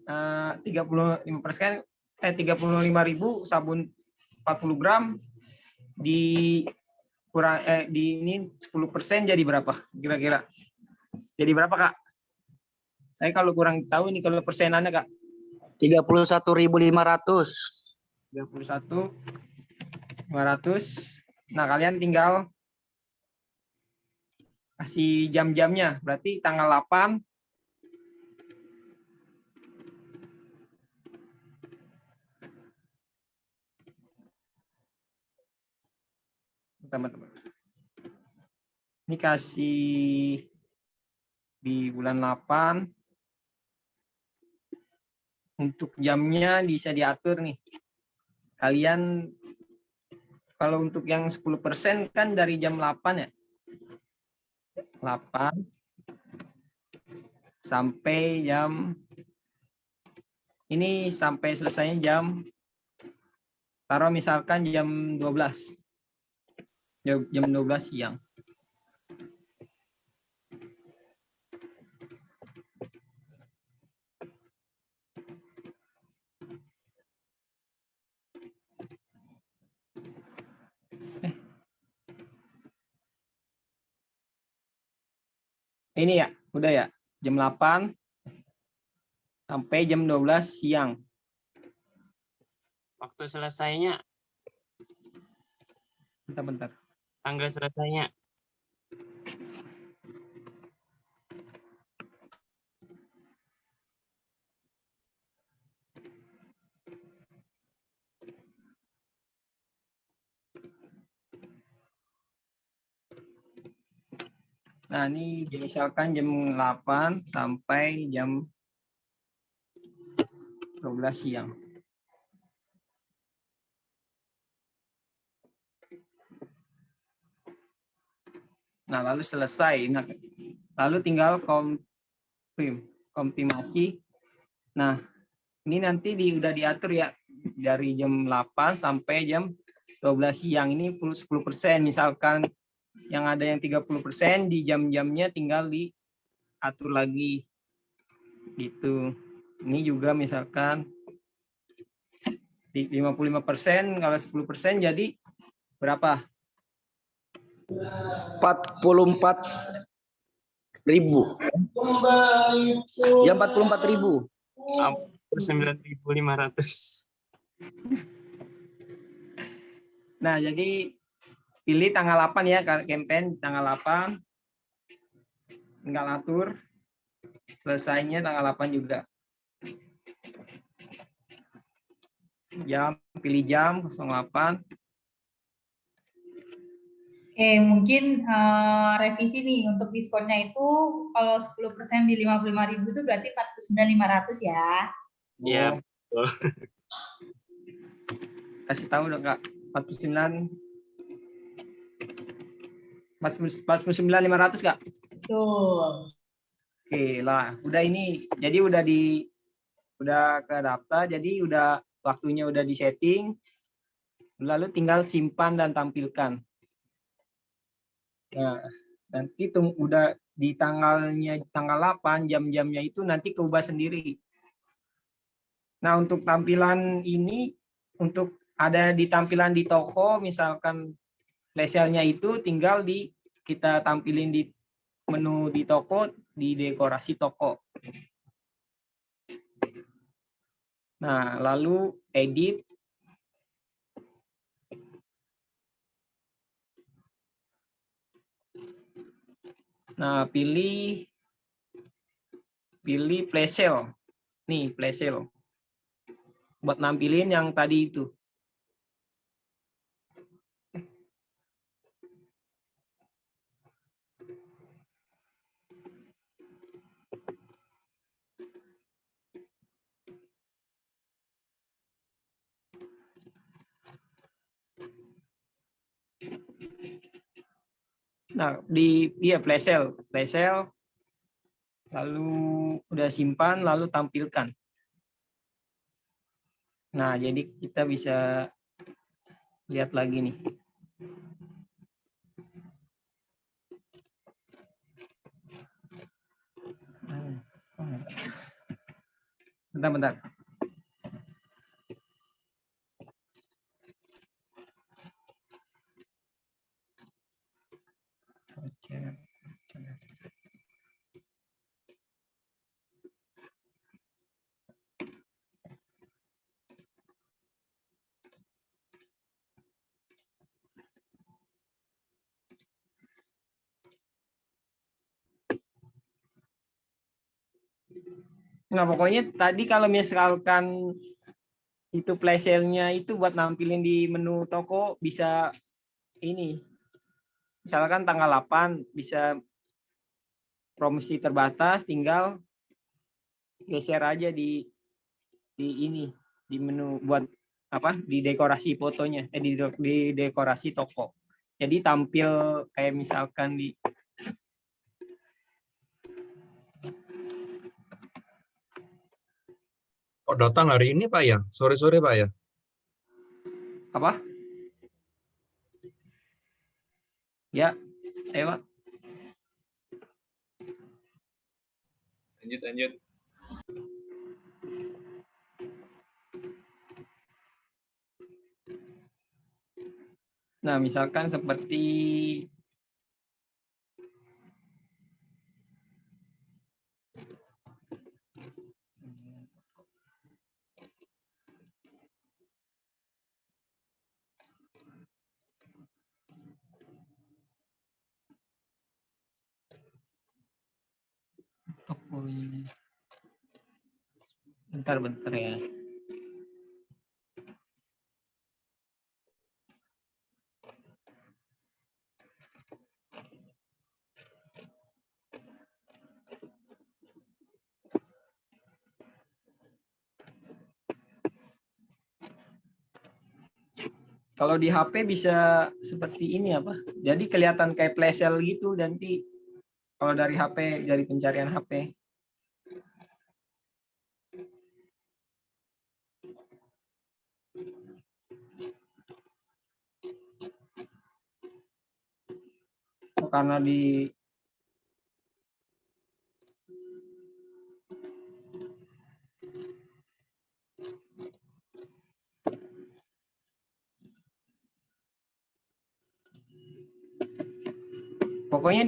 35.000 sabun 40 gram di ini 10% jadi berapa kira-kira? Jadi berapa Kak? Saya kalau kurang tahu ini kalau persenannya Kak. 31.500. 31.500. Nah, kalian tinggal kasih jam-jamnya. Berarti tanggal 8 teman-teman. Ini kasih di bulan 8. Untuk jamnya bisa diatur nih. Kalian kalau untuk yang 10% kan dari jam 8 ya. 8 sampai jam ini sampai selesainya jam taruh misalkan jam 12. Jam 12 siang. Ini ya, udah ya. Jam 8 sampai jam 12 siang. Waktu selesainya, Bentar. tanggal selesainya. Nah, ini misalkan jam 8 sampai jam 12 siang. Nah, lalu selesai. Nah, lalu tinggal konfirmasi. Nah, ini nanti udah diatur ya dari jam 8 sampai jam 12 siang ini 10%. Misalkan yang ada yang 30% di jam-jamnya tinggal diatur lagi gitu. Ini juga misalkan di 55%, kalau 10% jadi berapa? 44.000. Ya 44.000. 9.500. Nah, jadi pilih tanggal 8 ya, campaign tanggal 8. Tinggal atur. Selesainya tanggal 8 juga. Jam, pilih jam 08. Oke, mungkin revisi nih untuk diskonnya itu kalau 10% di 55.000 itu berarti 49.500 ya. Iya, betul. Kasih tahu dong Kak. 49.500 Kak. Betul. Oke lah, udah ini. Jadi udah ke daftar, jadi waktunya udah di-setting. Lalu tinggal simpan dan tampilkan. Nah, nanti udah di tanggal 8 jam-jamnya itu nanti keubah sendiri. Nah, untuk tampilan ini untuk ada di tampilan di toko, misalkan flash sale-nya itu tinggal kita tampilin di menu di toko, di dekorasi toko. Nah, lalu edit. Nah, pilih flash sale. Nih, flash sale. Buat nampilin yang tadi itu. Nah, flash sale, lalu udah simpan, lalu tampilkan. Nah, jadi kita bisa lihat lagi nih. Bentar. Nah, pokoknya tadi kalau misalkan itu flash sale-nya itu buat nampilin di menu toko bisa ini. Misalkan tanggal 8 bisa promosi terbatas, tinggal geser aja di ini di menu buat di dekorasi fotonya, di dekorasi toko. Jadi tampil kayak misalkan di Kok datang hari ini Pak ya? Sore-sore Pak ya? apa? Ya, Pak. Lanjut. Nah, misalkan seperti toko ini. Bentar ya. Kalau di HP bisa seperti ini apa? Jadi kelihatan kayak flash sale gitu nanti kalau dari HP, dari pencarian HP. Oh, karena di pokoknya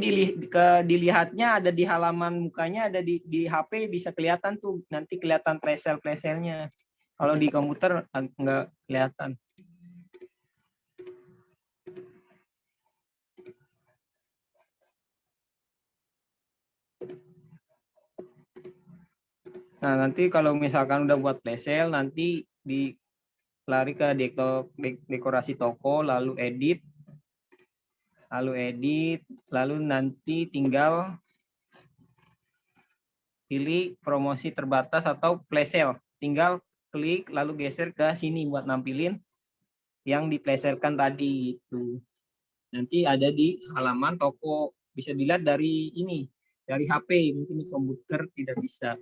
dilihatnya ada di halaman mukanya, ada di HP bisa kelihatan tuh, nanti kelihatan flash sale-nya. Kalau di komputer nggak kelihatan. Nah, nanti kalau misalkan udah buat flash sale, nanti lari ke dekorasi toko, lalu edit, lalu nanti tinggal pilih promosi terbatas atau flash sale. Tinggal klik lalu geser ke sini buat nampilin yang di flash sale-kan tadi itu. Nanti ada di halaman toko, bisa dilihat dari ini, dari HP, mungkin di komputer tidak bisa.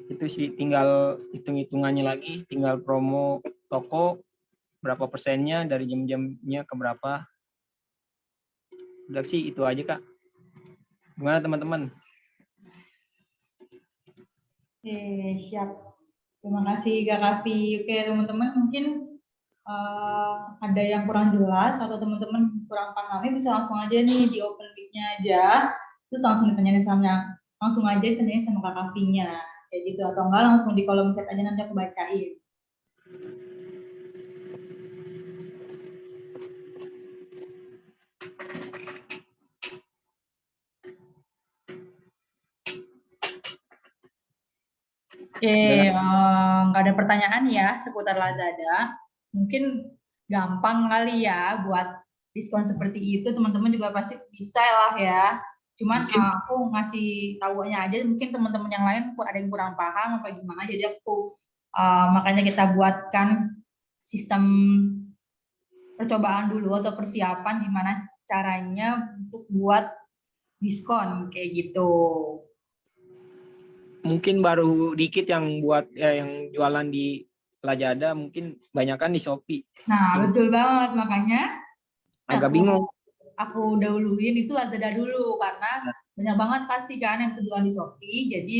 Itu sih tinggal hitung-hitungannya lagi, tinggal promo toko berapa persennya dari jam-jamnya ke berapa. Udah sih itu aja Kak. Gimana teman-teman? Oke, siap. Terima kasih Kak Kavi. Oke teman-teman, mungkin ada yang kurang jelas atau teman-teman kurang paham, bisa langsung aja nih di open mic-nya aja, terus langsung ditanyain langsung aja ditanyain sama Kak Kavinya, kayak gitu, atau enggak langsung di kolom chat aja, nanti aku bacain. Oke, nggak ada pertanyaan ya seputar Lazada. Mungkin gampang kali ya buat diskon seperti itu, teman-teman juga pasti bisa lah ya. Cuman aku ngasih tahunya aja, mungkin teman-teman yang lain ada yang kurang paham apa gimana, jadi aku makanya kita buatkan sistem percobaan dulu atau persiapan gimana caranya untuk buat diskon kayak gitu. Mungkin baru dikit yang buat yang jualan di Lazada, mungkin banyakan di Shopee. Nah, betul banget, makanya agak bingung. Aku dahuluin itu Lazada dulu karena banyak banget pasti kan yang kejualan di Shopee. Jadi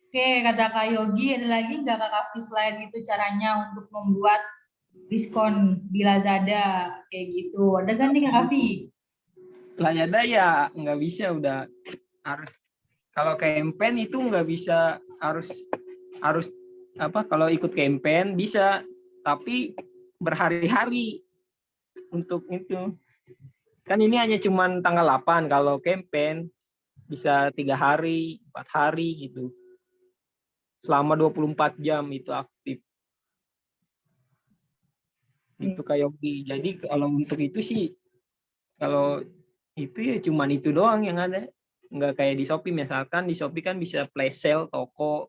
oke, kata Kak Yogi, ada lagi nggak Kak Kavi selain itu caranya untuk membuat diskon di Lazada kayak gitu? Ada kan nih Kak Kavi? Lazada ya nggak bisa, udah harus kalau campaign itu nggak bisa, harus apa, kalau ikut campaign bisa, tapi berhari-hari untuk itu. Kan ini hanya cuman tanggal 8, kalau campaign bisa 3 hari, 4 hari gitu. Selama 24 jam itu aktif. Itu kayak Yogi. Jadi kalau untuk itu sih, kalau itu ya cuman itu doang yang ada. Nggak kayak di Shopee, misalkan di Shopee kan bisa flash sale toko.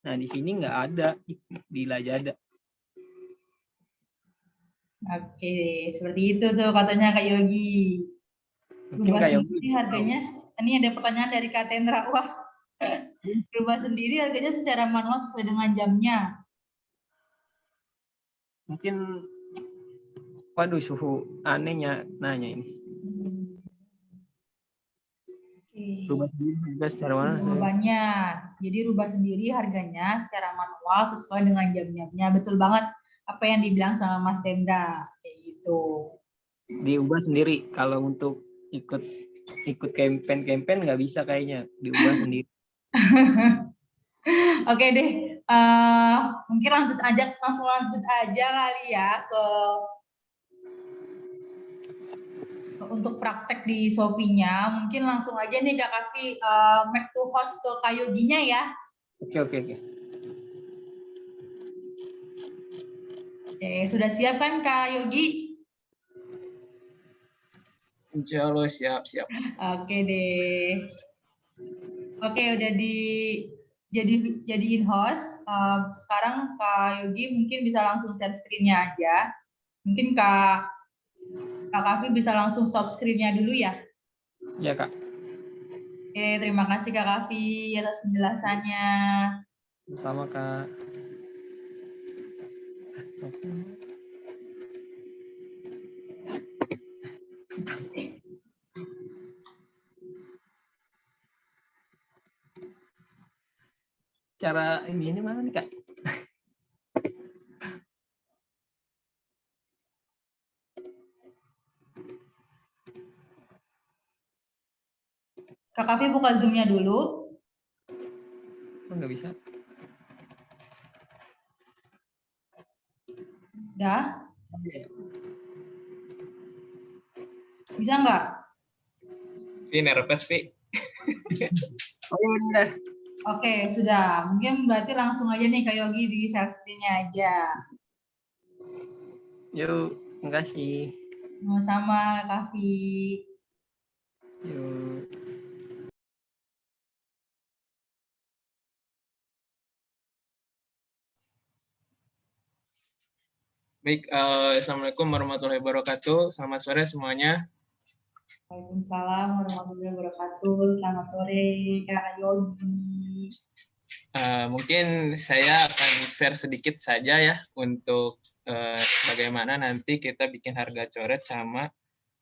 Nah di sini nggak ada di Lazada. Oke, seperti itu tuh katanya Kak Yogi. Mungkin Rubah kayak sendiri harganya, ini ada pertanyaan dari Kak Tendra. Wah, rubah sendiri harganya secara manual sesuai dengan jamnya. Mungkin, waduh, suhu anehnya nanya ini. Rubah sendiri juga secara mana? Jawabannya, jadi rubah sendiri harganya secara manual sesuai dengan jam-jamnya. Betul banget apa yang dibilang sama Mas Tendra, kayak gitu. Diubah sendiri. Kalau untuk ikut campaign nggak bisa kayaknya, diubah sendiri. Oke deh, mungkin langsung lanjut aja kali ya ke untuk praktek di Shopee-nya. Mungkin langsung aja nih Kak Kavi, make to host ke Kak Yoginya ya. Oke. Oke, sudah siap kan Kak Yogi? Insya Allah siap. Oke deh. Oke, udah di jadiin host. Sekarang Kak Yogi mungkin bisa langsung share screen-nya aja. Mungkin Kak Kavi bisa langsung stop screen-nya dulu ya. Ya, Kak. Oke, terima kasih Kak Kavi atas penjelasannya. Sama, Kak. Cara ini mana nih, Kak? Kak Kavi buka Zoom-nya dulu. Oh, nggak bisa. Udah? Bisa nggak? Ini nervous sih. Oh, iya benar. Oke, sudah. Mungkin berarti langsung aja nih Kak Yogi di share screen-nya aja. Yuk, makasih. Sama-sama Kak Kavi. Yuk. Baik, Assalamualaikum warahmatullahi wabarakatuh. Selamat sore semuanya. Waalaikumsalam warahmatullahi wabarakatuh. Selamat sore Kak Yogi. Mungkin saya akan share sedikit saja ya untuk bagaimana nanti kita bikin harga coret sama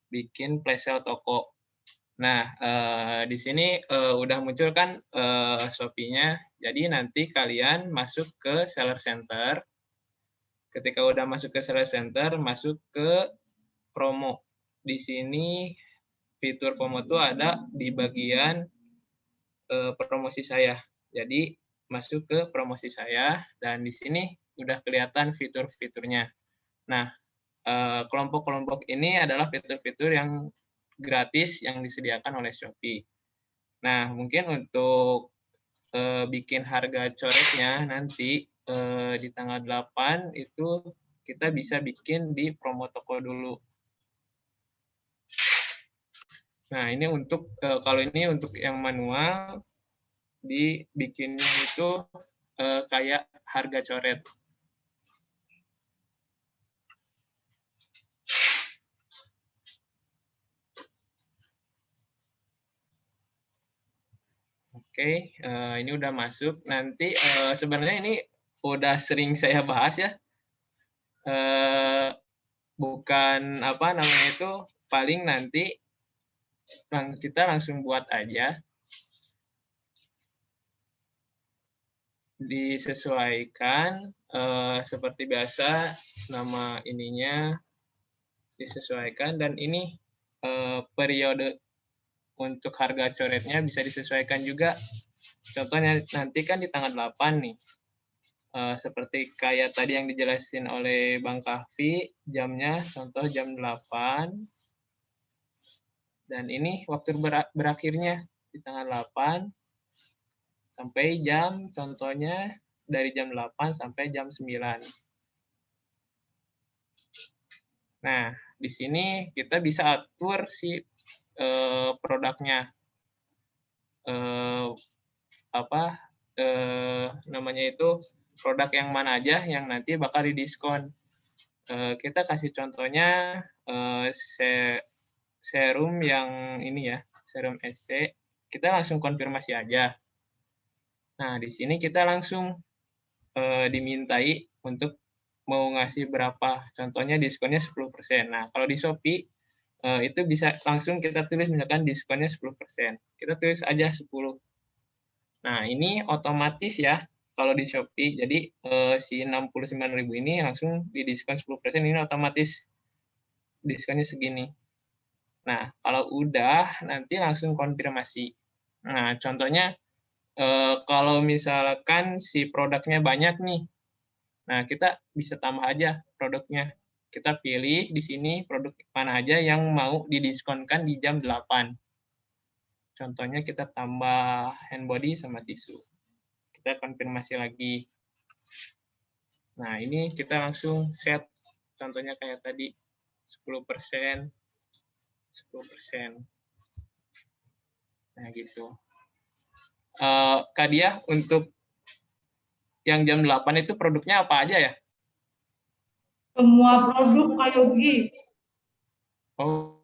bikin flash sale toko. Nah, di sini udah muncul kan Shopee-nya. Jadi nanti kalian masuk ke seller center. Ketika udah masuk ke seller center, masuk ke promo. Di sini fitur promo itu ada di bagian promosi saya. Jadi masuk ke promosi saya dan di sini udah kelihatan fitur-fiturnya. Nah, kelompok-kelompok ini adalah fitur-fitur yang gratis yang disediakan oleh Shopee. Nah, mungkin untuk bikin harga coretnya nanti di tanggal 8 itu kita bisa bikin di promo toko dulu. Nah, ini untuk kalau ini untuk yang manual dibikinnya itu kayak harga coret. Oke, ini udah masuk. Nanti sebenarnya ini udah sering saya bahas ya. Bukan apa namanya itu, paling nanti kita langsung buat aja. Disesuaikan seperti biasa, nama ininya disesuaikan dan ini periode untuk harga coretnya bisa disesuaikan juga. Contohnya nanti kan di tanggal 8 nih. Seperti kayak tadi yang dijelasin oleh Bang Kahfi, jamnya contoh jam 8. Dan ini waktu berakhirnya di tanggal 8 sampai jam, contohnya dari jam 8 sampai jam 9. Nah, di sini kita bisa atur si produknya. Namanya itu produk yang mana aja yang nanti bakal didiskon. Kita kasih contohnya serum yang ini ya, serum SC. Kita langsung konfirmasi aja. Nah, di sini kita langsung dimintai untuk mau ngasih berapa. Contohnya diskonnya 10%. Nah, kalau di Shopee itu bisa langsung kita tulis misalkan diskonnya 10%. Kita tulis aja 10. Nah, ini otomatis ya kalau di Shopee. Jadi si 69.000 ini langsung didiskon 10%, ini otomatis diskonnya segini. Nah, kalau udah nanti langsung konfirmasi. Nah, contohnya kalau misalkan si produknya banyak nih. Nah, kita bisa tambah aja produknya. Kita pilih di sini produk mana aja yang mau didiskonkan di jam 8. Contohnya kita tambah hand body sama tisu. Kita konfirmasi lagi. Nah, ini kita langsung set. Contohnya kayak tadi, 10%, 10%. Nah, gitu. Kak Diah, untuk yang jam 8 itu produknya apa aja ya? Semua produk Pak Yogi. Oh,